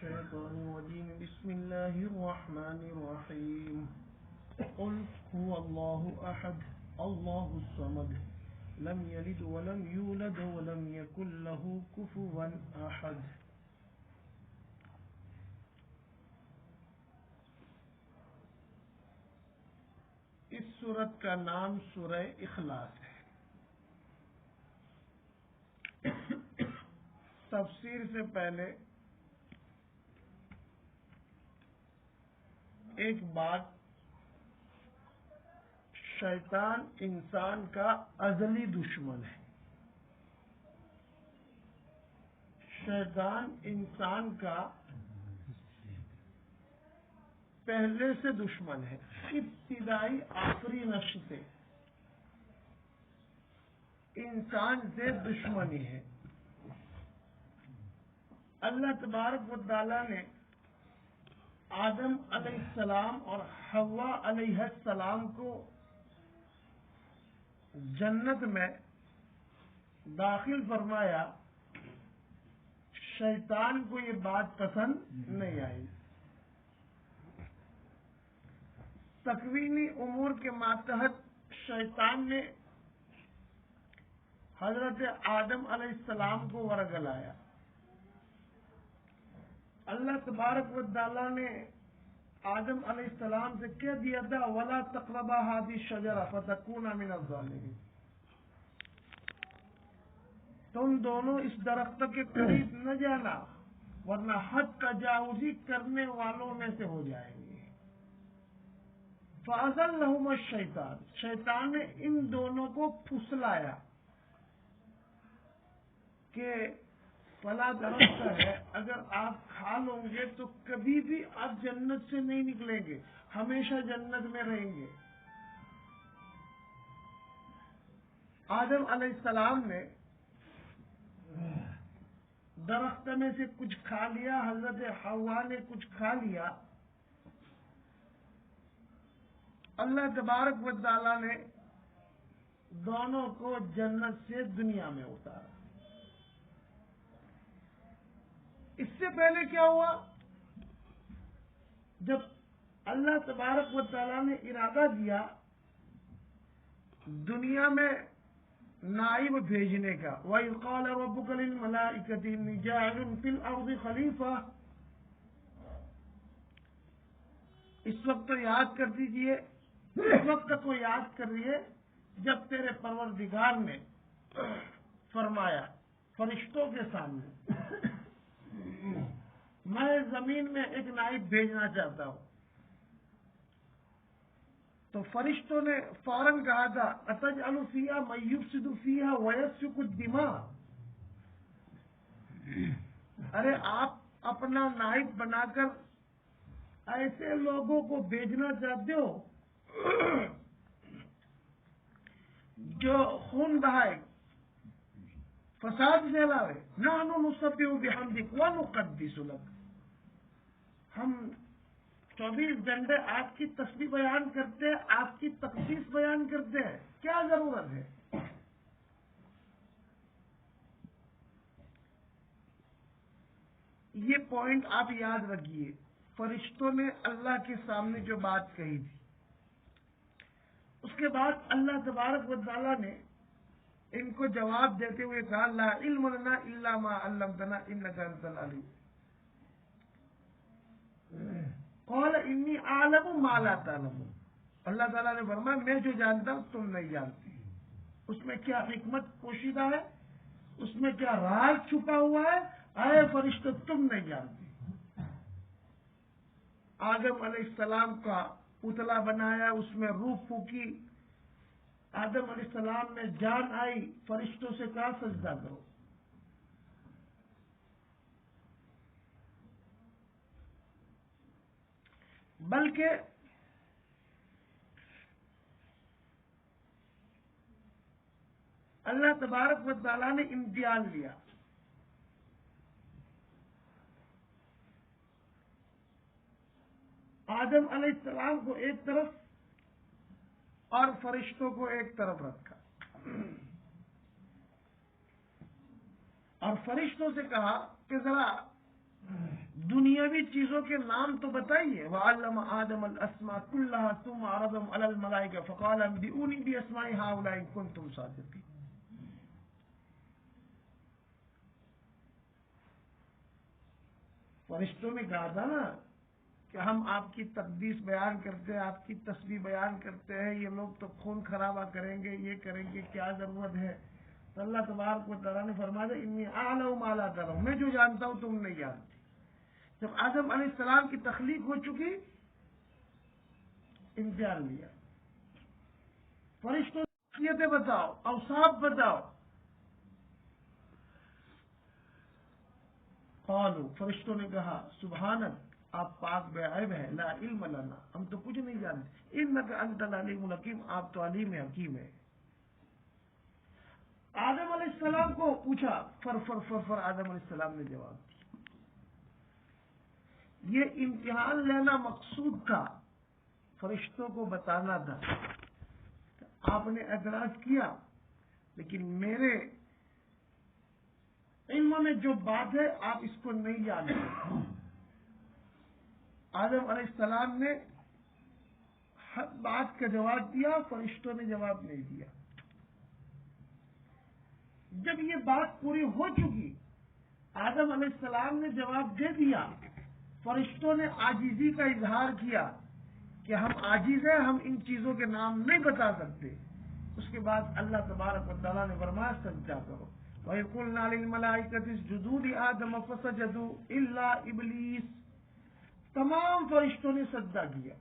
الشيطان الرجيم بسم الله الرحمن الرحيم قل هو الله أحد الله الصمد لم يلد ولم يولد ولم يكن له كفوا أحد. اس سورت کا نام سورہ اخلاص ہے. تفسیر سے پہلے ایک بات، شیطان انسان کا ازلی دشمن ہے. شیطان انسان کا پہلے سے دشمن ہے، ابتدائی آخری نشر سے انسان سے دشمنی ہے. اللہ تبارک و تعالی نے آدم علیہ السلام اور حوا علیہ السلام کو جنت میں داخل فرمایا. شیطان کو یہ بات پسند نہیں آئی. تکوینی امور کے ماتحت شیطان نے حضرت آدم علیہ السلام کو ورگلایا. اللہ تبارک و تعالی نے آدم علیہ السلام سے کہہ دیا تھا وَلَا تَقْرَبَا هَٰذِهِ الشَّجَرَةَ فَتَكُونَا مِنَ الظَّالِمِينَ. تم دونوں اس درخت کے قریب نہ جانا ورنہ حد تجاوزی کرنے والوں میں سے ہو جائیں گے. فَأَزَلَّهُمَا الشَّيْطَانُ، شیطان نے ان دونوں کو پھسلایا کہ فلاں درخت ہے، اگر آپ کھا لو گے تو کبھی بھی آپ جنت سے نہیں نکلیں گے، ہمیشہ جنت میں رہیں گے. آدم علیہ السلام نے درخت میں سے کچھ کھا لیا، حضرت حوا نے کچھ کھا لیا. اللہ تبارک و تعالی نے دونوں کو جنت سے دنیا میں اتارا. اس سے پہلے کیا ہوا؟ جب اللہ تبارک و تعالی نے ارادہ دیا دنیا میں نائب بھیجنے کا، وَإِذْ قَالَ رَبُّكَ لِلْمَلَائِكَةِ إِنِّي جَاعِلٌ فِي الْأَرْضِ خَلِيفَةً. اس وقت تو یاد کر دیجئے، اس وقت کو یاد کریے جب تیرے پروردگار نے فرمایا فرشتوں کے سامنے میں زمین میں ایک نائب بھیجنا چاہتا ہوں. تو فرشتوں نے فوراً کہا تھا أَتَجْعَلُ فِيهَا مَن يُفْسِدُ فِيهَا وَيَسْفِكُ الدِّمَاءَ. ارے آپ اپنا نائب بنا کر ایسے لوگوں کو بھیجنا چاہتے ہو جو خون بہائے، فساد پھیلاوے. نحن نسبح بحمدک ونقدس لک، ہم 24 گھنٹے آپ کی تسبیح بیان کرتے ہیں، آپ کی تقدیس بیان کرتے ہیں، کیا ضرورت ہے؟ یہ پوائنٹ آپ یاد رکھیے. فرشتوں نے اللہ کے سامنے جو بات کہی تھی، اس کے بعد اللہ تبارک و تعالی نے ان کو جواب دیتے ہوئے کہا لا علم لنا الا ما علمتنا انک انت العلیم. قال انی اعلم ما لا تعلمون. اللہ تعالیٰ نے فرمایا میں جو جانتا ہوں تم نہیں جانتے. اس میں کیا حکمت پوشیدہ ہے، اس میں کیا راز چھپا ہوا ہے، اے فرشتوں تم نہیں جانتے. آدم علیہ السلام کا پتلا بنایا، اس میں روح پھونکی، آدم علیہ السلام میں جان آئی، فرشتوں سے کہا سجدہ کرو. بلکہ اللہ تبارک و تعالیٰ نے امتحان لیا. آدم علیہ السلام کو ایک طرف اور فرشتوں کو ایک طرف رکھا اور فرشتوں سے کہا کہ ذرا دنیا دنیاوی چیزوں کے نام تو بتائیے. وَعَلَّمَ آدَمَ الْأَسْمَاءَ كُلَّهَا ثُمَّ عَرَضَهُمْ عَلَى الْمَلَائِكَةِ فَقَالَ أَنبِئُونِي بِأَسْمَاءِ هَؤُلَاءِ إِن كُنتُمْ صَادِقِينَ. فرشتوں نے کہا تھا نا کہ ہم آپ کی تقدیس بیان کرتے ہیں, آپ کی تسبیح بیان کرتے ہیں, یہ لوگ تو خون خرابہ کریں گے, یہ کریں گے, کیا ضرورت ہے. تو اللہ تبارک و تعالیٰ نے فرمایا انی اعلم ما لا تعلمون, میں جو جانتا ہوں تم نہیں جانتے. جب آدم علیہ السلام کی تخلیق ہو چکی, امتحان لیا, فرشتوں خصوصیتیں بتاؤ, اوصاف بتاؤ. قالوا, فرشتوں نے کہا سبحانک, آپ پاک بے عیب ہے, لا علم لنا, ہم تو کچھ نہیں جانتے, انک انت العلیم الحکیم, آپ تو علیم حکیم ہے. آدم علیہ السلام کو پوچھا, فر آدم علیہ السلام نے جواب دیا. یہ امتحان لینا مقصود تھا, فرشتوں کو بتانا تھا. آپ نے اعتراض کیا, لیکن میرے علم میں جو بات ہے آپ اس کو نہیں جانتے. آدم علیہ السلام نے ہر بات کا جواب دیا, فرشتوں نے جواب نہیں دیا. جب یہ بات پوری ہو چکی, آدم علیہ السلام نے جواب دے دیا, فرشتوں نے عاجزی کا اظہار کیا کہ ہم عاجز ہیں, ہم ان چیزوں کے نام نہیں بتا سکتے. اس کے بعد اللہ تبارک و تعالیٰ نے فرمایا سجدہ کرو. وَإِذْ قُلْنَا لِلْمَلَائِكَةِ اسْجُدُوا لِآدَمَ فَسَجَدُوا إِلَّا إِبْلِيسَ, تمام فرشتوں نے سجدہ کیا,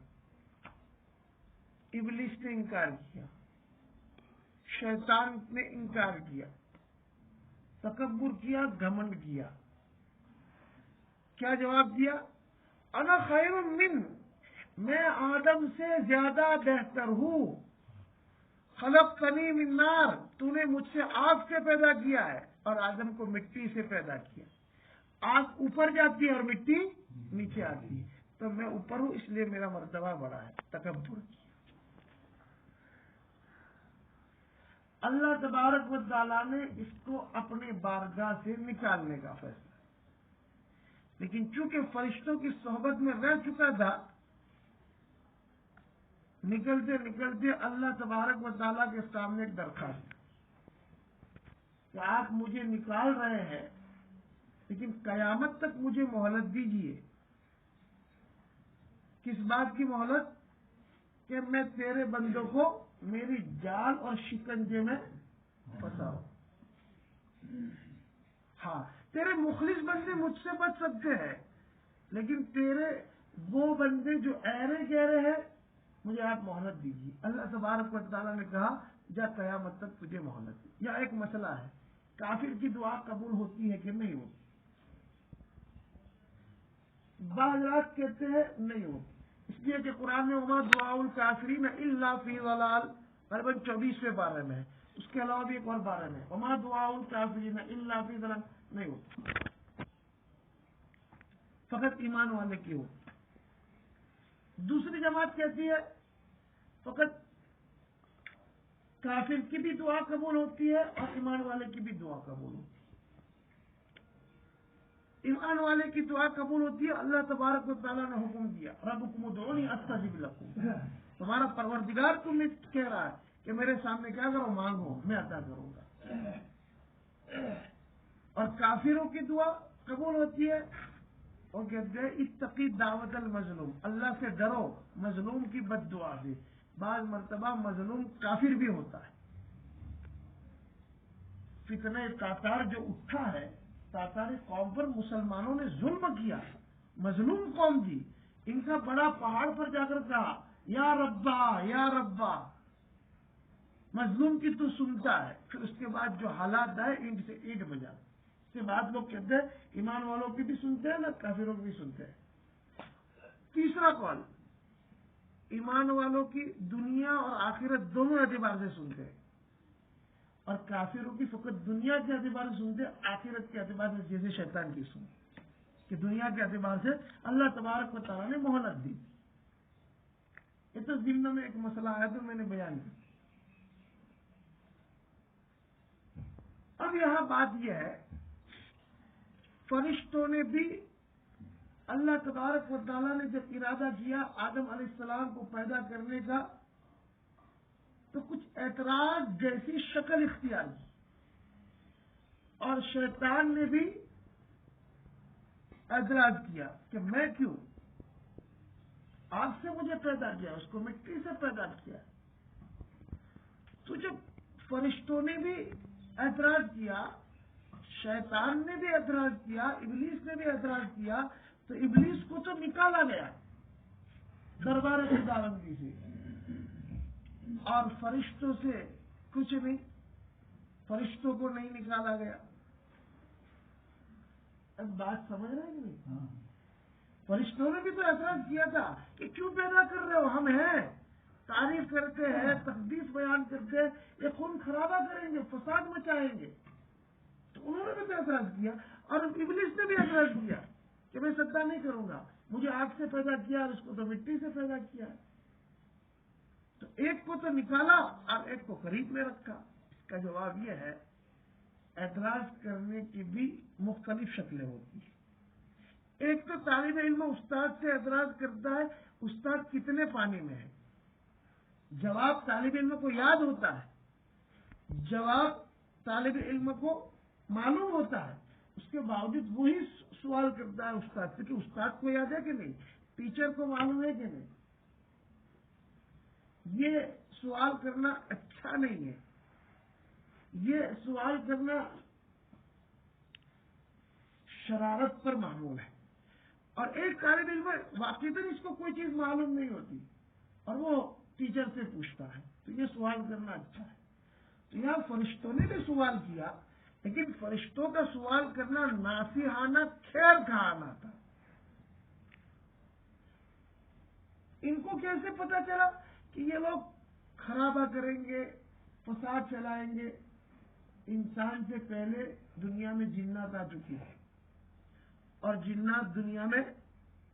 ابلیس نے انکار کیا, شیطان نے انکار کیا, تکبر کیا, گھمنڈ کیا. کیا جواب دیا؟ انا خیر من, میں آدم سے زیادہ بہتر ہوں. خلقتنی من نار, تو نے مجھ سے آگ سے پیدا کیا ہے, اور آدم کو مٹی سے پیدا کیا. آگ اوپر جاتی ہے اور مٹی نیچے آتی ہے, تو میں اوپر ہوں اس لیے میرا مرتبہ بڑا ہے. تکبر کیا. اللہ تبارک و تعالیٰ نے اس کو اپنے بارگاہ سے نکالنے کا فیصلہ, لیکن چونکہ فرشتوں کی صحبت میں رہ چکا تھا, نکلتے نکلتے اللہ تبارک و تعالیٰ کے سامنے ایک درخواست کہ آپ مجھے نکال رہے ہیں, لیکن قیامت تک مجھے مہلت دیجیے. کس بات کی مہلت؟ کہ میں تیرے بندوں کو میری جال اور شکنجے میں پھنساؤں. ہاں, تیرے مخلص بندے مجھ سے بچ سکتے ہیں, لیکن تیرے وہ بندے جو ایرے گہرے ہیں, مجھے آپ مہلت دیجیے. اللہ تبارک و تعالیٰ نے کہا جا قیامت تک تجھے مہلت دی. یا ایک مسئلہ ہے, کافر کی دعا قبول ہوتی ہے کہ نہیں ہوتی؟ بعض رات کہتے ہیں نہیں ہوتی, اس لیے کہ قرآن میں وما دعاء الکافرین الا فی ضلال, غالباً 24ویں پارے میں ہے. اس کے علاوہ بھی ایک اور پارے میں وما دعاء الکافرین الا فی ضلال, نہیں ہوتی, فقط ایمان والے کی ہوتی. دوسری جماعت کہتی ہے فقط کافر کی بھی دعا قبول ہوتی ہے اور ایمان والے کی بھی دعا قبول ہوتی ہے. ایمان والے کی دعا قبول ہوتی ہے. اللہ تبارک و تعالیٰ نے حکم دیا ربکم ادعونی استجب لکم, تمہارا پروردگار تمہیں کہہ رہا ہے کہ میرے سامنے کیا کرو, مانگو, میں عطا کروں گا. اور کافروں کی دعا قبول ہوتی ہے, اور کہتے ہیں اتقی دعوت المظلوم, اللہ سے ڈرو مظلوم کی بد دعا سے. بعض مرتبہ مظلوم کافر بھی ہوتا ہے. فتنہ تاتار جو اٹھا ہے, تاتاری قوم پر مسلمانوں نے ظلم کیا, مظلوم قوم تھی. ان کا بڑا پہاڑ پر جا کر کہا یا ربا یا ربا, مظلوم کی تو سنتا ہے. پھر اس کے بعد جو حالات آئے اینٹ سے اینٹ بجا. اس کے بعد لوگ کہتے ہیں ایمان والوں کی بھی سنتے ہیں نا, کافروں کی بھی سنتے ہیں. تیسرا قول, ایمان والوں کی دنیا اور آخرت دونوں اعتبار سے سنتے ہیں, اور کافروں کی فقط دنیا کے اعتبار سے سنتے, آخرت کے اعتبار سے جیسے شیطان کی سنتے, کہ دنیا کے اعتبار سے اللہ تبارک و تعالیٰ نے مہلت دی. یہ تو ضمن میں ایک مسئلہ آیا تو میں نے بیان کیا. اب یہاں بات یہ ہے, فرشتوں نے بھی اللہ تبارک و تعالیٰ نے جب ارادہ کیا آدم علیہ السلام کو پیدا کرنے کا تو کچھ اعتراض جیسی شکل اختیار کی، اور شیطان نے بھی اعتراض کیا کہ میں کیوں، آگ سے مجھے پیدا کیا، اس کو مٹی سے پیدا کیا۔ تو جب فرشتوں نے بھی اعتراض کیا، شیطان نے بھی اعتراض کیا، ابلیس نے بھی اعتراض کیا، تو ابلیس کو تو نکالا گیا دربار خداوندی سے، اور فرشتوں سے کچھ نہیں، فرشتوں کو نہیں نکالا گیا۔ اب بات سمجھ رہے ہیں کہ نہیں؟ فرشتوں نے بھی تو اعتراض کیا تھا کہ کیوں پیدا کر رہے ہو، ہم ہیں، تعریف کرتے ہیں، تقدیس بیان کرتے ہیں، یہ خون خرابہ کریں گے، فساد مچائیں گے، تو انہوں نے بھی اعتراض کیا، اور ابلیس نے بھی اعتراض کیا کہ میں سجدہ نہیں کروں گا، مجھے آگ سے پیدا کیا اور اس کو تو مٹی سے پیدا کیا۔ تو ایک کو تو نکالا اور ایک کو قریب میں رکھا۔ اس کا جواب یہ ہے اعتراض کرنے کی بھی مختلف شکلیں ہوتی ہیں۔ ایک تو طالب علم استاد سے اعتراض کرتا ہے، استاد کتنے پانی میں ہے، جواب طالب علم کو یاد ہوتا ہے، جواب طالب علم کو معلوم ہوتا ہے، اس کے باوجود وہی سوال کرتا ہے استاد سے کہ استاد کو یاد ہے کہ نہیں، ٹیچر کو معلوم ہے کہ نہیں۔ یہ سوال کرنا اچھا نہیں ہے، یہ سوال کرنا شرارت پر معمول ہے۔ اور ایک طالب علم واقعی اس کو کوئی چیز معلوم نہیں ہوتی اور وہ ٹیچر سے پوچھتا ہے، تو یہ سوال کرنا اچھا ہے۔ تو یہاں فرشتوں نے بھی سوال کیا، لیکن فرشتوں کا سوال کرنا ناصحانہ خیر کھانا تھا۔ ان کو کیسے پتا چلا کہ یہ لوگ خرابہ کریں گے، فساد چلائیں گے؟ انسان سے پہلے دنیا میں جنات آ چکی ہے اور جنات دنیا میں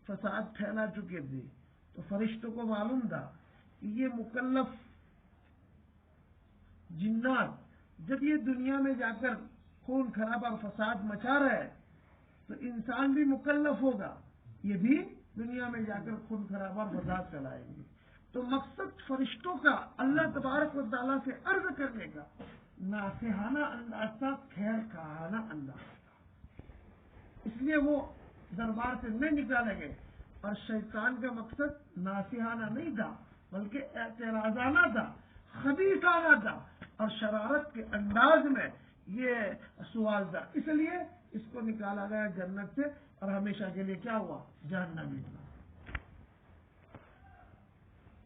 فساد پھیلا چکے تھے، تو فرشتوں کو معلوم تھا کہ یہ مکلف جنات جب یہ دنیا میں جا کر خون خراب اور فساد مچا رہے ہیں تو انسان بھی مکلف ہوگا، یہ بھی دنیا میں جا کر خون خراب اور فساد چلائیں گے۔ تو مقصد فرشتوں کا اللہ تبارک و تعالیٰ سے عرض کرنے کا ناصحانہ انداز تھا، خیر خواہانہ انداز تھا، اس لیے وہ دربار سے نہیں نکالے گئے۔ اور شیطان کا مقصد ناصحانہ نہیں تھا بلکہ اعتراضانہ تھا، خبیثانہ تھا، اور شرارت کے انداز میں یہ سوال تھا، اس لیے اس کو نکالا گیا جنت سے اور ہمیشہ کے لیے کیا ہوا، جہنم میں۔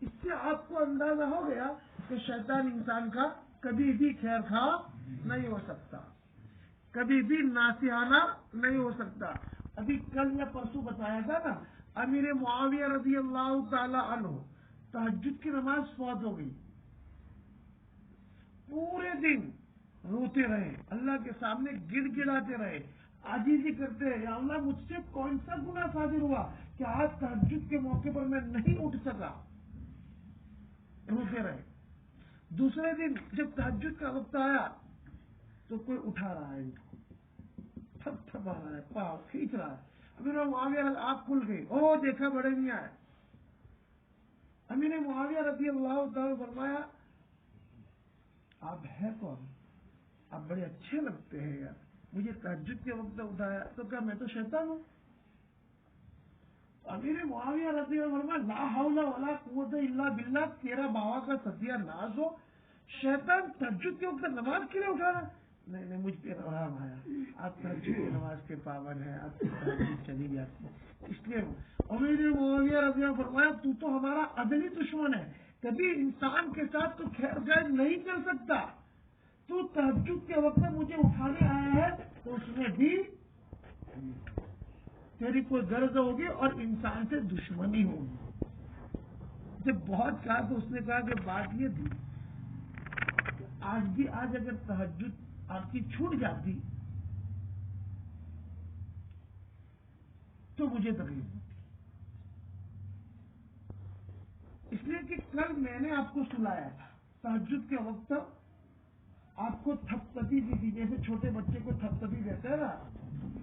اس سے آپ کو اندازہ ہو گیا کہ شیطان انسان کا کبھی بھی خیر خواہ نہیں ہو سکتا، کبھی بھی ناصحانہ نہیں ہو سکتا۔ ابھی کل یا پرسوں بتایا تھا نا، امیر معاویہ رضی اللہ تعالی عنہ تہجد کی نماز فوت ہو گئی، پورے دن روتے رہے، اللہ کے سامنے گڑ گڑاتے رہے، عاجزی کرتے رہے، یا اللہ مجھ سے کون سا گناہ صادر ہوا کہ آج تہجد کے موقع پر میں نہیں اٹھ سکا، روتے رہے۔ دوسرے دن جب تہجد کا وقت آیا تو کوئی اٹھا رہا ہے، ان کو تھپ تھپا رہا ہے، پاؤں کھینچ رہا ہے۔ امیر معاویہ آنکھ کھل گئی، او دیکھا بڑے میاں ہے۔ امیر معاویہ رضی اللہ تعالی فرمایا آپ ہے کون؟ آپ بڑے اچھے لگتے ہیں یار، مجھے تہجد کے وقت اٹھایا، تو کیا میں تو شیطان ہوں؟ امیر معاویہ رضی اللہ عنہ فرمایا لا حول ولا قوت الا باللہ، تیرا باوا کا ستیہ ناز ہو، شیطان تہجد کے وقت نماز کے لیے اٹھا رہا؟ نہیں نہیں، مجھ پہ رحم آیا، آپ تہجد کی نماز کے پابند ہیں، آپ کی تہجد چلی جاتی ہے، اس لیے امیر معاویہ رضی اللہ عنہ فرمایا تو تو ہمارا ازلی دشمن ہے، کبھی انسان کے ساتھ تو خیر خیر نہیں کر سکتا، تو تہجد کے وقت مجھے اٹھانے آیا ہے تو اس میں بھی تیری کوئی غرض ہوگی اور انسان سے دشمنی ہوگی۔ جب بہت کہا تو اس نے کہا کہ بات یہ تھی کہ آج اگر تہجد آپ کی چھوٹ جاتی تو مجھے تکلیف ہوتی، اس لیے کہ کل میں نے آپ کو سلایا تھا، تہجد کے وقت آپ کو تھپتپی دی تھی، جیسے چھوٹے بچے کو تھپتپی دیتے ہیں نا،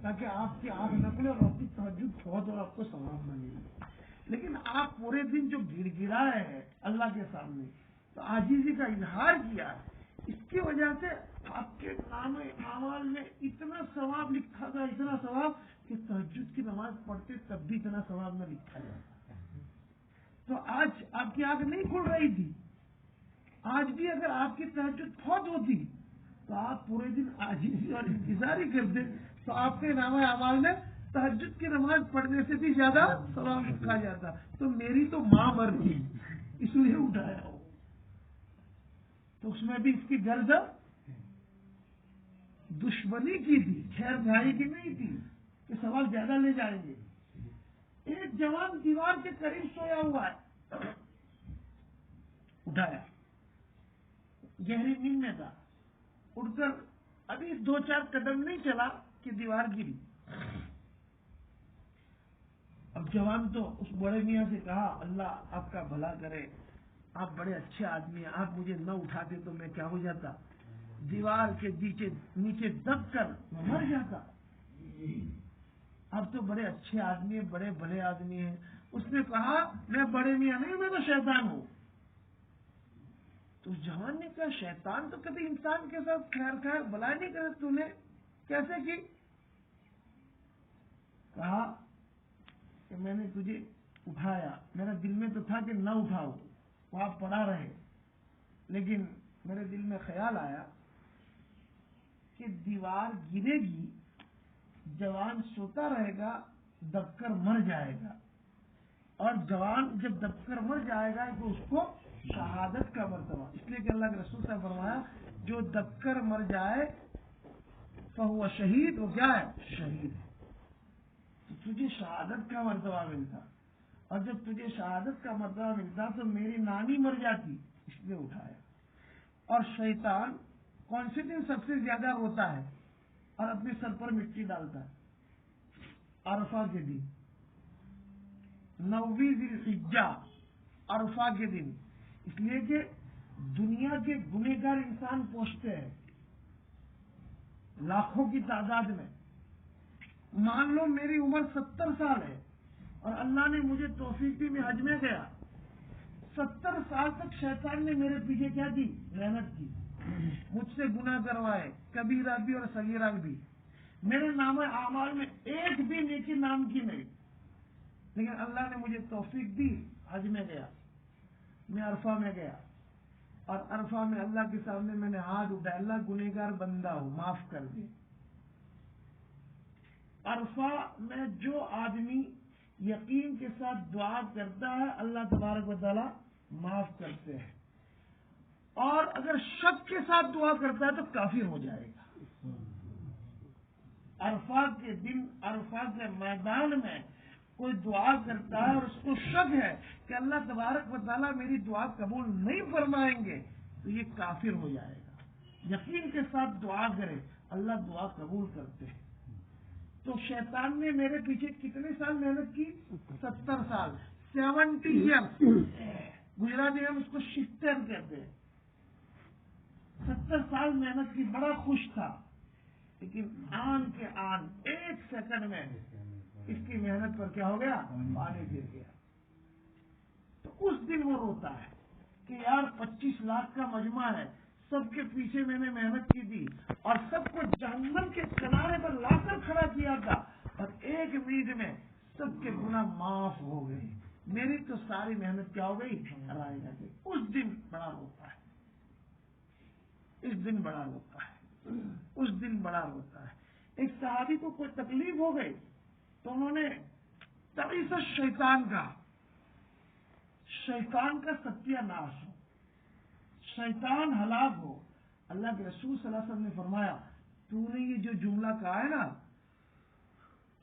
تاکہ آپ کی آنکھ نہ کھلے اور آپ کی تہجد بہت اور آپ کو ثواب نہ ملے. لیکن آپ پورے دن جو گڑ گڑائے ہیں اللہ کے سامنے تو عاجزی کا اظہار کیا ہے, اس کی وجہ سے آپ کے نام اعمال میں اتنا ثواب لکھا گیا, اتنا ثواب کہ تہجد کی نماز پڑھتے تب بھی اتنا ثواب نہ لکھا جاتا. تو آج آپ کی آنکھ نہیں کھل رہی تھی, آج بھی اگر آپ کی تہجد فوت ہوتی تو آپ پورے دن عاجزی اور انتظار ہی کرتے تو آپ کے نام اعمال میں تہجد کی نماز پڑھنے سے بھی زیادہ ثواب لکھا جاتا. تو میری تو ماں مر گئی اس لیے اٹھایا ہو, تو اس میں بھی اس کی غرض دشمنی کی تھی, خیر خواہی کی نہیں تھی کہ سوال زیادہ لے جائیں گے. ایک جوان دیوار کے قریب سویا ہوا ہے, اٹھایا, گہری نیند میں تھا, اٹھ کر ابھی 2-4 قدم نہیں چلا کہ دیوار گری. اب جوان تو اس بڑے میاں سے کہا اللہ آپ کا بھلا کرے, آپ بڑے اچھے آدمی ہیں, آپ مجھے نہ اٹھاتے تو میں کیا ہو جاتا, دیوار کے نیچے دب کر میں مر جاتا. آپ تو بڑے اچھے آدمی ہیں, بڑے بھلے آدمی ہیں. اس نے کہا میں بڑے میاں نہیں, میں تو شیطان ہوں. تو جوان نے کہا شیطان تو کبھی انسان کے ساتھ خیر خیر بھلا نہیں کرے, تو نے کیسے کی؟ کہا کہ میں نے تجھے اٹھایا, میرا دل میں تو تھا کہ نہ اٹھاؤ, وہاں پڑا رہے, لیکن میرے دل میں خیال آیا کہ دیوار گرے گی, جوان سوتا رہے گا, دب کر مر جائے گا, اور جوان جب دب کر مر جائے گا تو اس کو شہادت کا مرتبہ, اس لیے کہ اللہ کے رسول صاحب فرمایا جو دب کر مر جائے فہو شہید, وہ کیا ہے, شہید ہے. تو تجھے شہادت کا مرتبہ ملتا, اور جب تجھے شہادت کا مرتبہ ملتا تو میری نانی مر جاتی, اس لیے اٹھایا. اور شیطان کون سے دن سب سے زیادہ روتا ہے اور اپنے سر پر مٹی ڈالتا ہے؟ عرفہ کے دن, 9 ذی الحجہ, عرفہ کے دن. اس لیے کہ دنیا کے گنہگار انسان پہنچتے ہیں لاکھوں کی تعداد میں. مان لو میری عمر 70 سال ہے اور اللہ نے مجھے توفیق دی, میں حج میں گیا, 70 سال تک شیطان نے میرے پیچھے کیا کی, محنت کی, مجھ سے گناہ کروائے, کبیرہ بھی اور صغیرہ بھی. میرے نام اعمال میں ایک بھی نیکی نام کی نہیں, لیکن اللہ نے مجھے توفیق دی, حج میں گیا, میں عرفہ میں گیا, اور عرفہ میں اللہ کے سامنے میں نے ہاتھ اٹھایا, اللہ گنہگار بندہ ہوں, معاف کر دے. عرفہ میں جو آدمی یقین کے ساتھ دعا کرتا ہے اللہ تبارک و تعالی معاف کرتے ہیں, اور اگر شک کے ساتھ دعا کرتا ہے تو کافر ہو جائے گا. عرفہ کے دن عرفہ کے میدان میں کوئی دعا کرتا ہے اور اس کو شک ہے کہ اللہ تبارک و تعالیٰ میری دعا قبول نہیں فرمائیں گے تو یہ کافر ہو جائے گا. یقین کے ساتھ دعا کرے, اللہ دعا قبول کرتے ہیں. تو شیطان نے میرے پیچھے کتنے سال محنت کی, 70 سال, 70 ایئرس. گجراتی ہم اس کو 70 کہتے ہیں. 70 سال محنت کی, بڑا خوش تھا, لیکن آن کے آن 1 سیکنڈ میں اس کی محنت پر کیا ہو گیا, پانی گر گیا. تو اس دن وہ روتا ہے کہ یار 25 لاکھ کا مجمع ہے, سب کے پیچھے میں نے محنت کی تھی اور سب کو جہنم کے کنارے پر لا کر کھڑا کیا تھا, اور 1 منٹ میں سب کے گناہ معاف ہو گئے, میری تو ساری محنت کیا ہو گئی, رائے جا گئی. اس دن بڑا روتا ہے, اس دن بڑا روتا ہے, اس دن بڑا روتا ہے. ایک صحابی کو کوئی تکلیف ہو گئی تو انہوں نے تعیس شیطان کا, شیطان کا ستیہ ناش ہو, شیطان ہلاک ہو. اللہ کے رسول صلی اللہ علیہ وسلم نے فرمایا تو نے یہ جو جملہ کہا ہے نا,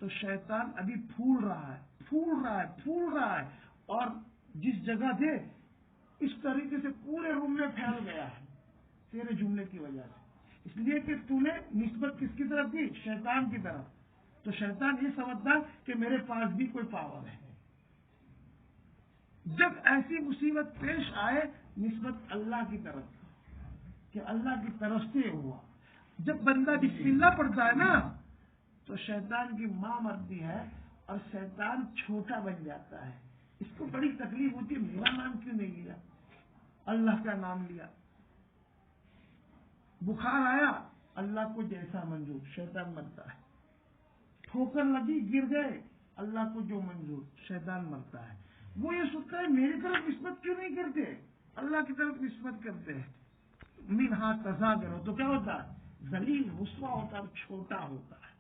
تو شیطان ابھی پھول رہا ہے, پھول رہا ہے, پھول رہا ہے, اور جس جگہ تھے اس طریقے سے پورے روم میں پھیل گیا ہے تیرے جملے کی وجہ سے, اس لیے کہ تو نے نسبت کس کی طرف دی, شیطان کی طرف. تو شیطان یہ سمجھتا کہ میرے پاس بھی کوئی پاور ہے. جب ایسی مصیبت پیش آئے نسبت اللہ کی طرف کہ اللہ کی طرف سے ہوا. جب بندہ بسم اللہ پڑھتا ہے نا تو شیطان کی ماں مرتی ہے اور شیطان چھوٹا بن جاتا ہے. اس کو بڑی تکلیف ہوتی ہے، میرا نام کیوں نہیں لیا، اللہ کا نام لیا. بخار آیا، اللہ کو جیسا منظور، شیطان مرتا ہے. ٹھوکر لگی، گر گئے، اللہ کو جو منظور، شیطان مرتا ہے. وہ یہ سوچتا ہے میری طرف نسبت کیوں نہیں کرتے، اللہ کی طرف نسبت کرتے ہیں. منہا تزاگر، تو کیا ہوتا ہے، ذلیل رسوا ہوتا ہے، چھوٹا ہوتا ہے.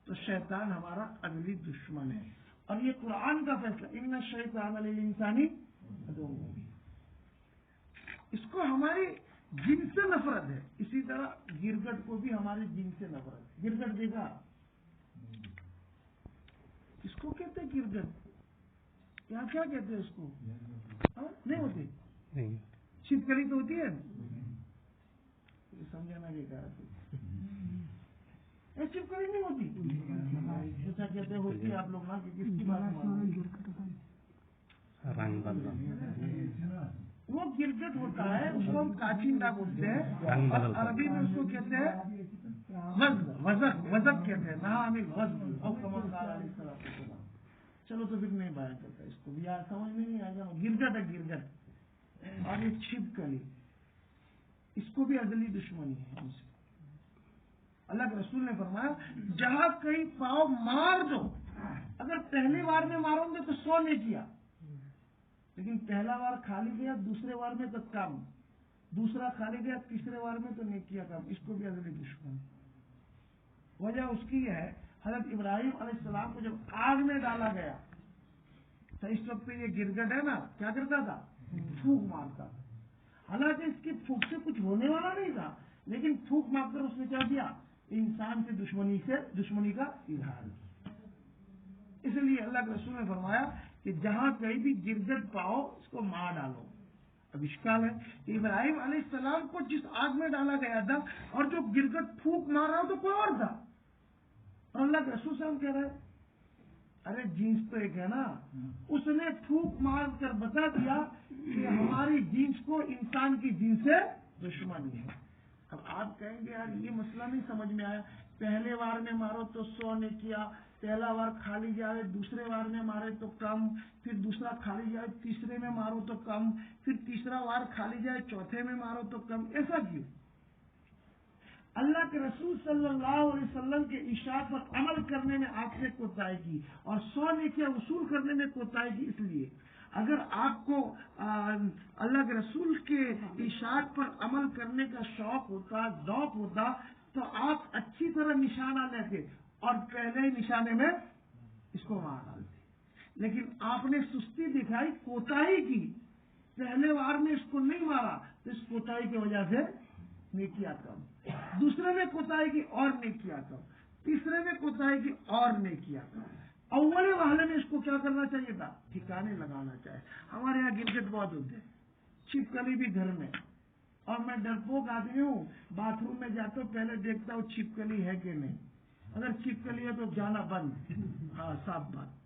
تو شیطان ہمارا اگلی دشمن ہے. اور یہ قرآن کا فیصلہ، ان الشیطان للانسان عدو مبین. اس کو ہماری جن سے نفرت ہے. اسی طرح گرگٹ کو بھی ہمارے جن سے نفرت ہے. گرگٹ دیکھا، اس کو کہتے ہیں گرگٹ، کیا کہتے ہیں اس کو، نہیں ہوتی چھپکلی تو ہوتی ہے، سمجھانا یہ کہا چھپکلی نہیں ہوتی، جیسا کہتے ہوتی ہے آپ لوگ نا، کس کی بات، وہ گرگٹ ہوتا ہے، اس کو ہم کاچینڈا بولتے ہیں، اور عربی میں اس کو کہتے ہیں وزق کہتے ہیں. چلو تو پھر نہیں بیان کرتا اس کو بھی، سمجھ میں نہیں آئے گا. گرگٹ ہے گرگٹ. اور یہ چھپکلی، اس کو بھی ازلی دشمنی ہے ہم سے. اللہ کے رسول نے فرمایا جہاں کہیں پاؤ مار دو، اگر پہلی بار میں ماروں گے تو 100 نے کیا، لیکن پہلا بار کھالی گیا، دوسرے بار میں تو کم، دوسرا کھالی گیا، تیسرے بار میں تو نیکیاں کم. اس کو بھی ازلی دشمن. وجہ اس کی ہے، حضرت ابراہیم علیہ السلام کو جب آگ میں ڈالا گیا تو اس وقت پہ یہ گرگٹ ہے نا، کیا کرتا تھا، پھونک مارتا تھا. حالانکہ اس کی پھونک سے کچھ ہونے والا نہیں تھا، لیکن پھونک مار کر اس نے کیا کیا، انسان سے دشمنی کا اظہار کیا. اس لیے اللہ کے رسول نے فرمایا کہ جہاں کہیں بھی گرگٹ پاؤ اس کو مار ڈالو. اب اشکال ہے کہ ابراہیم علیہ السلام کو جس آگ میں ڈالا گیا تھا اور جو گرگٹ پھونک مار رہا تو کوئی اور تھا، اور اللہ کے رسول صاحب کہہ رہے ارے جینس تو ایک ہے نا. اس نے پھونک مار کر بتا دیا کہ ہماری جینس کو انسان کی جینس سے دشمنی ہے. اب آپ کہیں گے یار یہ مسئلہ نہیں سمجھ میں آیا، پہلے بار میں مارو تو 100 نے کیا، پہلا بار کھالی جائے، دوسرے بار میں مارے تو کم، پھر دوسرا کھالی جائے، تیسرے میں مارو تو کم، پھر تیسرا بار کھالی جائے، چوتھے میں مارو تو کم، ایسا کیوں؟ اللہ کے رسول صلی اللہ علیہ وسلم کے ارشاد پر عمل کرنے میں آپ نے کوتاہی کی اور 100 نیکیاں وصول کرنے میں کوتاہی کی. اس لیے اگر آپ کو اللہ کے رسول کے ارشاد پر عمل کرنے کا شوق ہوتا، ذوق ہوتا، تو آپ اچھی طرح نشانہ لیتے اور پہلے ہی نشانے میں اس کو مار ڈالتے. لیکن آپ نے سستی دکھائی، کوتاہی کی، پہلے بار میں اس کو نہیں مارا تو اس کوتاہی کی وجہ سے نیکیاں کم، دوسرے میں کوتاہی کی اور نیکیاں کم، تیسرے میں کوتاہی کی اور نیکیاں کم. اول واحلے میں اس کو کیا کرنا چاہیے تھا، ٹھکانے لگانا چاہیے. ہمارے یہاں گرگٹ بہت ہوتے ہیں، چھپکلی بھی گھر میں. اور میں ڈرپوک آدمی ہوں، باتھ روم میں جاتا ہوں پہلے دیکھتا ہوں چھپکلی ہے کہ نہیں، اگر چھپکلی ہے تو جانا بند. ہاں صاف بات.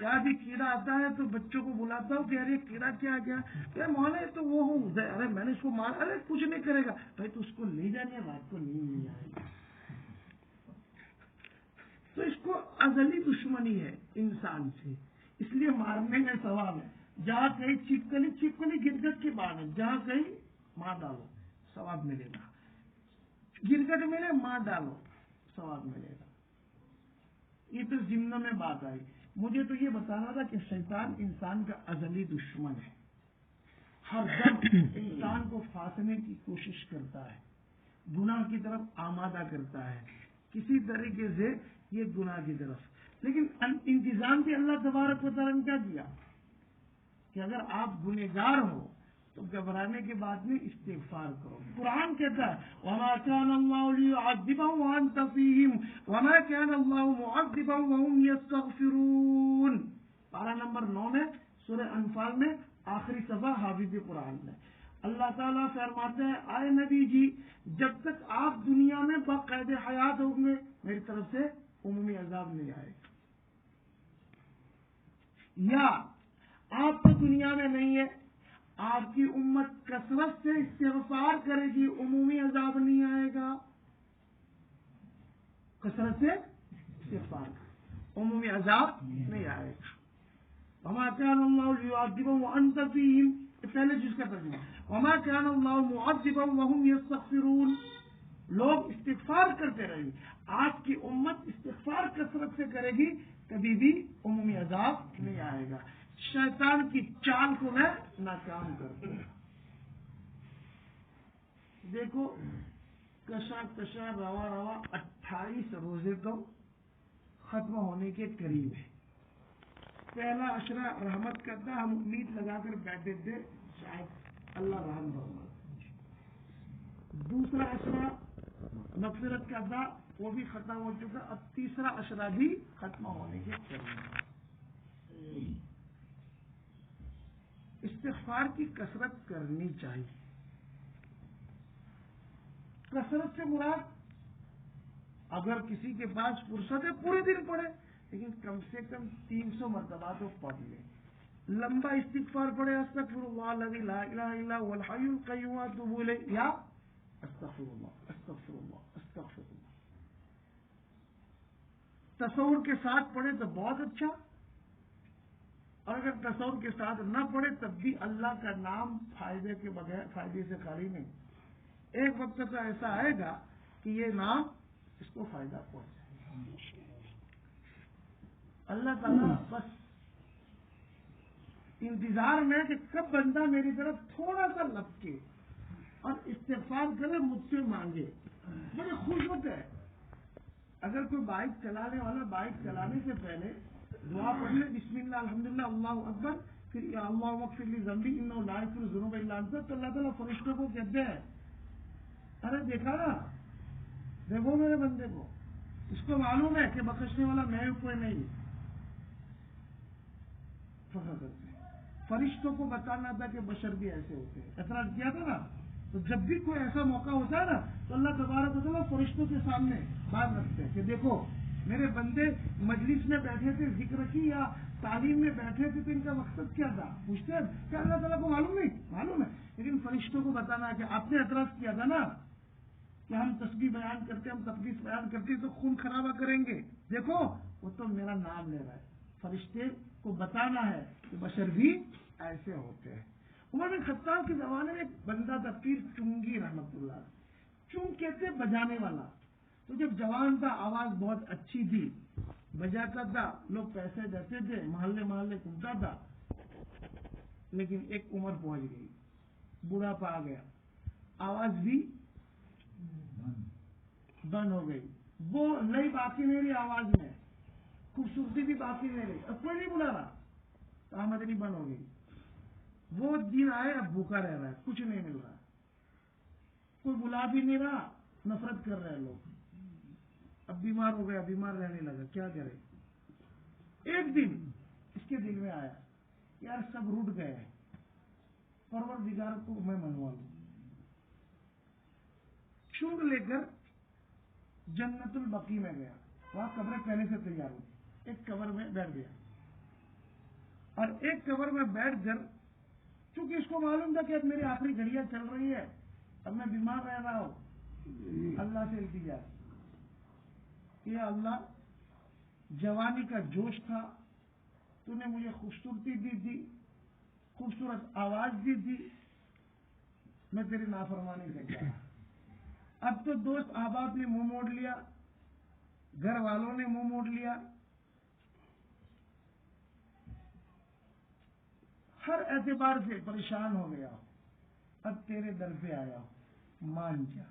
یا بھی کیڑا آتا ہے تو بچوں کو بلاتا ہوں کہ ارے کیڑا کیا گیا، کیا مولا تو وہ ہوں، ارے میں نے اس کو مارا، ارے کچھ نہیں کرے گا بھائی، تو اس کو لے جانے رات کو نیند نہیں آئے گی. تو اس کو ازلی دشمنی ہے انسان سے، اس لیے مارنے میں ثواب ہے. جہاں کہیں چھپکلی گرگٹ کی بات ہے، جہاں کہیں مار ڈالو ثواب ملے گا. گرگٹ ملے مار ڈالو ثواب ملے گا. یہ تو ضمن میں بات آئی. مجھے تو یہ بتانا تھا کہ شیطان انسان کا ازلی دشمن ہے، ہر دم انسان کو پھانسنے کی کوشش کرتا ہے، گناہ کی طرف آمادہ کرتا ہے کسی طریقے سے، یہ گناہ کی طرف. لیکن انتظام بھی اللہ تبارک و تعالیٰ نے کیا دیا کہ اگر آپ گنہگار ہو تو گھبرانے کے بعد میں استغفار کرو. قرآن کہتا ہے وَمَا كَانَ اللَّهُ لِيُعَذِّبَهُمْ وَأَنْتَ فِيهِمْ وَمَا كَانَ اللَّهُ مُعَذِّبَهُمْ وَهُمْ يَسْتَغْفِرُونَ. پارہ نمبر 9 میں سورہ انفال میں آخری صفحہ حافظ قرآن میں اللہ تعالیٰ فرماتے ہیں اے نبی جی، جب تک آپ دنیا میں باقاعد حیات ہوں گے میری طرف سے عمومی عذاب نہیں آئے گا. یا آپ تو دنیا میں نہیں ہے، آپ کی امت کثرت سے استغفار کرے گی، عمومی عذاب نہیں آئے گا. کثرت سے استغفار عمومی عذاب نہیں آئے گا. وما كان الله ليعذبهم وانت فيهم, پہلے جس کا ترجمہ وما كان الله معذبهم وهم يستغفرون. لوگ استغفار کرتے رہیں گے. آپ کی امت استغفار کثرت سے کرے گی, کبھی بھی عمومی عذاب نہیں آئے گا. شیطان کی چال کو میں ناکام کرتا ہوں. دیکھو کشا روا 28 روزے تو ختم ہونے کے قریب ہے. پہلا عشرہ رحمت کرتا, ہم امید لگا کر بیٹھے تھے شاید اللہ رحم ہوگا. دوسرا عشرہ مغفرت کا تھا, وہ بھی ختم ہو چکا. اب تیسرا عشرہ بھی ختم ہونے کے قریب. استغفار کی کثرت کرنی چاہیے. کثرت سے مراد اگر کسی کے پاس فرصت ہے پورے دن پڑھے, لیکن کم سے کم 300 مرتبہ تو پڑھ لے. لمبا استغفار پڑھے, استغفر اللہ الذی لا الہ الا هو الحی القیوم واتوب الیہ, یا استغفر اللہ استغفر اللہ استغفر اللہ. تصور کے ساتھ پڑھے تو بہت اچھا, اور اگر تصور کے ساتھ نہ پڑھے تب بھی اللہ کا نام فائدے کے بغیر, فائدے سے خالی نہیں. ایک وقت تو ایسا آئے گا کہ یہ نام اس کو فائدہ پہنچے. اللہ تعالیٰ بس انتظار میں کہ کب بندہ میری طرف تھوڑا سا لپکے اور استغفار کرے, مجھ سے مانگے. بڑے خوش ہوتے ہیں. اگر کوئی بائک چلانے والا بائک چلانے سے پہلے دعا پڑھ لے, بسم اللہ الحمدللہ اللہ اکبر, پھر یا اللہ اغفر لی ذنبی انہ لا یغفر الذنوب الا انت, تو اللہ تعالیٰ فرشتوں کو کہتے ہیں ارے دیکھا نا, دیکھو میرے بندے کو, اس کو معلوم ہے کہ بخشنے والا میں کوئی نہیں. فرشتوں کو بتانا تھا کہ بشر بھی ایسے ہوتے ہیں. اعتراض کیا تھا نا, تو جب بھی کوئی ایسا موقع ہوتا ہے نا تو اللہ تبارک و تعالیٰ فرشتوں کے سامنے بات رکھتے ہیں کہ دیکھو میرے بندے مجلس میں بیٹھے تھے, ذکر کی یا تعلیم میں بیٹھے تھے, تو ان کا مقصد کیا تھا پوچھتے ہیں. کیا اللہ تعالیٰ کو معلوم نہیں؟ معلوم ہے, لیکن فرشتوں کو بتانا ہے کہ آپ نے اعتراض کیا تھا نا کہ ہم تسبیح بیان کرتے, ہم تقدیس بیان کرتے تو خون خرابہ کریں گے. دیکھو وہ تو میرا نام لے رہا ہے. فرشتے کو بتانا ہے کہ بشر بھی ایسے ہوتے ہیں. عمر بن خطاب کے زمانے میں ایک بندہ تھا پیر چنگی رحمت اللہ. چنگ کہتے بجانے والا. تو جب جوان تھا آواز بہت اچھی تھی, بجاتا تھا, لوگ پیسے دیتے تھے, محلے محلے گھومتا تھا. لیکن ایک عمر پہنچ گئی, بڑھاپا آ گیا, آواز بھی بند ہو گئی. وہ نئی باقی نہیں رہی آواز میں, خوبصورتی بھی باقی نہیں رہی, اب کوئی نہیں بلا رہا, آمدنی بند ہو گئی. وہ دن آئے اب بھوکا رہ رہا ہے, کچھ نہیں مل رہا, کوئی بلا بھی نہیں رہا, نفرت کر رہے ہیں لوگ. اب بیمار ہو گیا, بیمار رہنے لگا, کیا کرے. ایک دن اس کے دل میں آیا یار سب روٹ گئے ہیں, پروردگار کو میں منوا لوں. چنگ لے کر جنت البقیع میں گیا, وہاں قبریں پہلے سے تیار ہوئی. ایک قبر میں بیٹھ گیا, اور ایک قبر میں بیٹھ کر چونکہ اس کو معلوم تھا کہ اب میری آخری گھڑیاں چل رہی ہے, اب میں بیمار رہ رہا ہوں, اللہ سے التجا کہ اللہ جوانی کا جوش تھا, تو نے مجھے خوبصورتی دی تھی, خوبصورت آواز دی تھی, میں تیری نافرمانی سے کیا. اب تو دوست احباب نے منہ موڑ لیا, گھر والوں نے منہ موڑ لیا, ہر اعتبار سے پریشان ہو گیا. اب تیرے در پہ آیا ہوں, مان جا,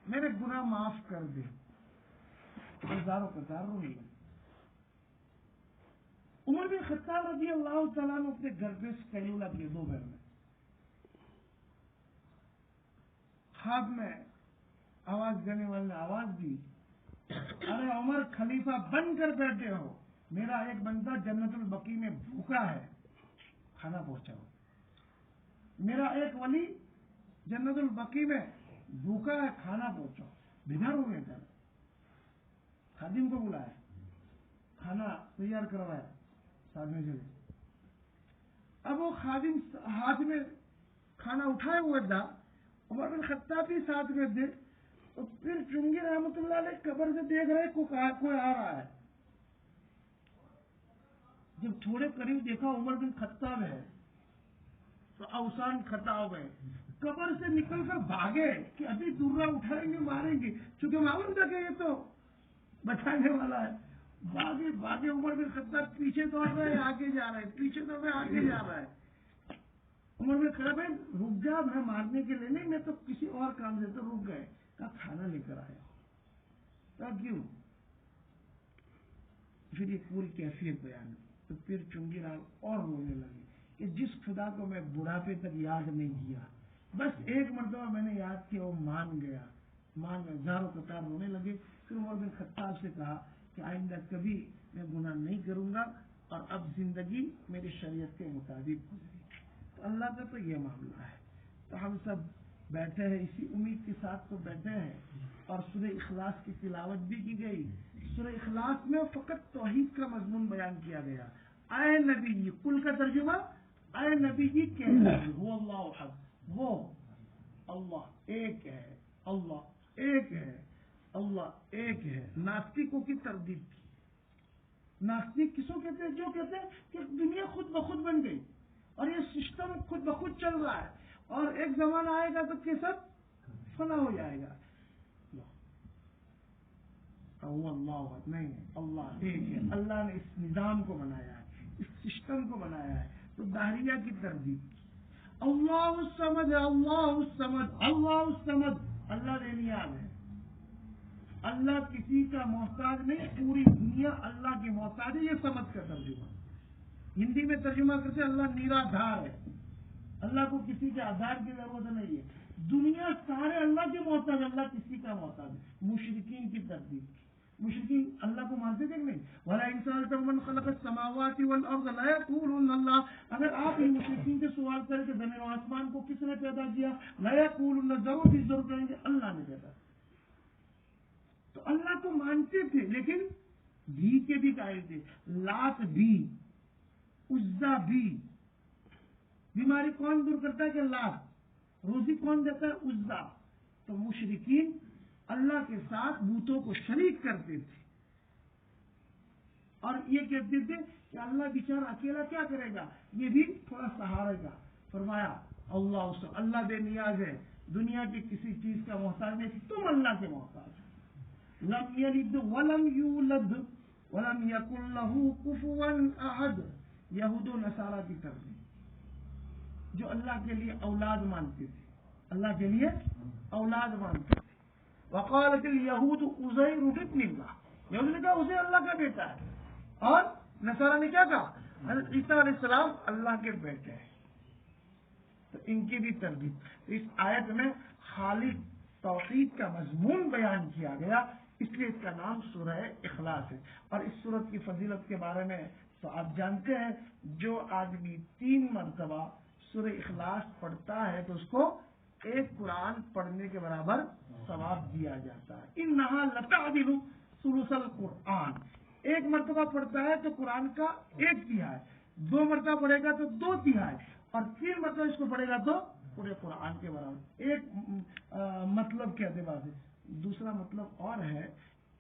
میرے گناہ معاف کر دے. ہزاروں قطار رونے لگے. عمر بن خطاب رضی اللہ تعالیٰ نے اپنے گھر پہ قیلولہ کیے, دو گھر میں. خواب میں آواز دینے والے نے آواز دی, ارے عمر خلیفہ بن کر بیٹھے ہو, میرا ایک بندہ جنت البقیع میں بھوکا ہے, کھانا پہنچاؤ. میرا ایک ولی جنت البقیع میں بھوکا ہے, کھانا پہنچاؤ. بیمار ہو گئے تھے, خادم کو بلایا, کھانا تیار کروایا, ساتھ میں چلے. اب وہ خادم ہاتھ میں کھانا اٹھائے ہوئے تھا, عمر بن خطاب بھی ساتھ میں تھے. اور پھر چنگی رحمت اللہ علیہ قبر سے دیکھ رہے کوئی آ رہا ہے, جب تھوڑے قریب دیکھا عمر بن خطاب ہے تو اوسان کھٹا ہو گئے، قبر سے نکل کر بھاگے کہ ابھی درہ اٹھائیں گے ماریں گے، چونکہ معلوم تھا کہ یہ تو بچانے والا ہے. بھاگے بھاگے عمر بن خطاب پیچھے دوڑ رہے ہیں آگے جا رہے ہیں، پیچھے دوڑ رہے ہیں آگے جا رہا ہے. عمر بن خطاب ہے رک جا، میں مارنے کے لیے نہیں، میں تو کسی اور کام سے تو رک گئے. کہا کھانا لے کر آیا. کہا کیوں؟ پھر یہ پوری کیفیت بیان. تو پھر چنگی رام اور رونے لگے کہ جس خدا کو میں بڑھاپے تک یاد نہیں کیا، بس ایک مرتبہ میں نے یاد کیا، وہ مان گیا. ہزاروں قطار رونے لگے. پھر عمر بن خطاب سے کہا کہ آئندہ کبھی میں گناہ نہیں کروں گا اور اب زندگی میری شریعت کے مطابق گزری. تو اللہ کا تو یہ معاملہ ہے. تو ہم سب بیٹھے ہیں اسی امید کے ساتھ تو بیٹھے ہیں، اور سورہ اخلاص کی تلاوت بھی کی گئی. سورہ اخلاص میں فقط توحید کا مضمون بیان کیا گیا. اے نبی جی، کل کا ترجمہ اے نبی جی کہنا وہ اللہ احد، وہ اللہ ایک ہے، اللہ ایک ہے، اللہ ایک ہے. ناستکوں کی تردید کی. ناستک کسوں کہتے ہیں؟ جو کہتے ہیں کہ دنیا خود بخود بن گئی اور یہ سسٹم خود بخود چل رہا ہے اور ایک زمانہ آئے گا تو کہ سب فنا ہو جائے گا. اللہ نہیں ہے، اللہ ایک ہے. اللہ نے اس نظام کو بنایا ہے، اس سسٹم کو بنایا ہے. تو داہریہ کی تردید کی. اللہ الصمد، اللہ الصمد، اللہ الصمد. اللہ بے نیاز ہے، اللہ کسی کا محتاج نہیں، پوری دنیا اللہ کی محتاج ہے. یہ سمجھ کا ترجمہ. ہندی میں ترجمہ کرتے اللہ نیرادھار ہے، اللہ کو کسی کے آدھار کی ضرورت نہیں ہے. دنیا سارے اللہ کے محتاج، اللہ کسی کا محتاج ہے. مشرکین کی تردید کی. مشرکین اللہ کو مانتے تھے کہ نہیں؟ وَلَا إِن سَأَلْتَهُم مَّن خَلَقَ السَّمَاوَاتِ وَالْأَرْضَ لَيَقُولُنَّ اللَّهُ. اگر آپ ان مشرکین سے سوال کریں کہ زمین و آسمان کو کس نے پیدا کیا، لَيَقُولُنَّ، ضرور ہی ضرور کہیں گے اللہ نے پیدا کیا. تو اللہ کو مانتے تھے، لیکن بھی کے بھی قائل تھے. لات بھی، عزا بھی. بیماری کون دور کرتا ہے کہ لات. روزی کون دیتا ہے؟ عزا. تو مشرکین اللہ کے ساتھ بتوں کو شریک کرتے تھے اور یہ کہتے تھے کہ اللہ بیچارہ اکیلا کیا کرے گا، یہ بھی تھوڑا سہارے گا. فرمایا اللہ بے نیاز ہے، دنیا کی کسی چیز کا محتاج نہیں، تم اللہ کے محتاج ہو. لم یلد ولم یولد ولم یکن لہ کفوا احد. یہود و نصارہ کی طرف جو اللہ کے لیے اولاد مانتے تھے، اللہ کے لیے اولاد مانتے تھے. وقالت الیہود عزیر ابن اللہ. یہود نے کہا عزیر اللہ کا بیٹا ہے، اور نصارہ نے کیا کہا؟ حضرت عیسیٰ علیہ السلام اللہ کے بیٹے ہیں. تو ان کی بھی تردید. اس آیت میں خالص توحید کا مضمون بیان کیا گیا، اس لیے اس کا نام سورہ اخلاص ہے. اور اس سورت کی فضیلت کے بارے میں تو آپ جانتے ہیں، جو آدمی 3 مرتبہ سورہ اخلاص پڑھتا ہے تو اس کو ایک قرآن پڑھنے کے برابر ثواب دیا جاتا ہے. انہا لتعدل ثلث القرآن. ایک مرتبہ پڑھتا ہے تو قرآن کا 1/3، 2 مرتبہ پڑھے گا تو 2/3، اور 3 مرتبہ اس کو پڑھے گا تو پورے قرآن کے برابر. ایک مطلب کے اعتبار سے. دوسرا مطلب اور ہے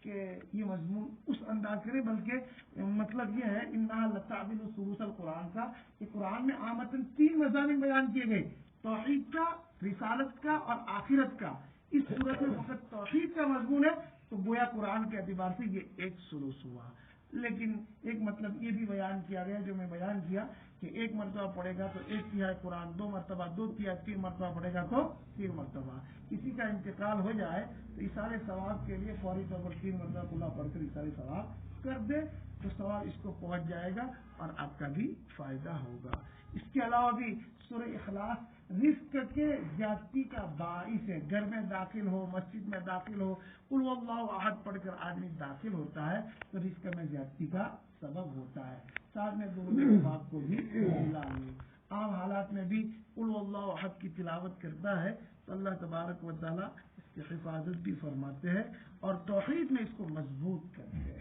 کہ یہ مضمون اس انداز سے نہیں، بلکہ مطلب یہ ہے انہا لتعدل ثلث القرآن کا کہ قرآن میں عامةً 3 مضامین بیان کیے گئے، توحید کا، رسالت کا اور آخرت کا. اس صورت میں فقط توحید کا مضمون ہے، تو گویا قرآن کے اعتبار سے یہ 1 ثلث ہوا. لیکن ایک مطلب یہ بھی بیان کیا گیا جو میں بیان کیا کہ 1 مرتبہ پڑھے گا تو 1/3 قرآن، 2 مرتبہ 2/3، 3 مرتبہ پڑھے گا تو 3 مرتبہ. کسی کا انتقال ہو جائے تو اثار ثواب کے لیے فوری طور پر 3 مرتبہ کھلا پڑھ کر اثار ثواب کر دے تو ثواب اس کو پہنچ جائے گا اور آپ کا بھی فائدہ ہوگا. اس کے علاوہ بھی سورہ اخلاص رزق کے زیادتی کا باعث ہے. گھر میں داخل ہو، مسجد میں داخل ہو، قل واللہ احد پڑھ کر آدمی داخل ہوتا ہے تو رزق میں زیادتی کا سبب ہوتا ہے. ساتھ میں دونوں باپ کو بھی ملا نہیں. عام حالات میں بھی قل واللہ احد کی تلاوت کرتا ہے تو اللہ تبارک و تعالیٰ اس کی حفاظت بھی فرماتے ہیں اور توحید میں اس کو مضبوط کرتے ہیں.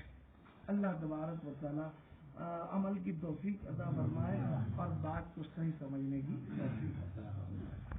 اللہ تبارک و تعالیٰ عمل کی توفیق عطا فرمائے اور بات کو صحیح سمجھنے کی توفیق عطا فرمائے.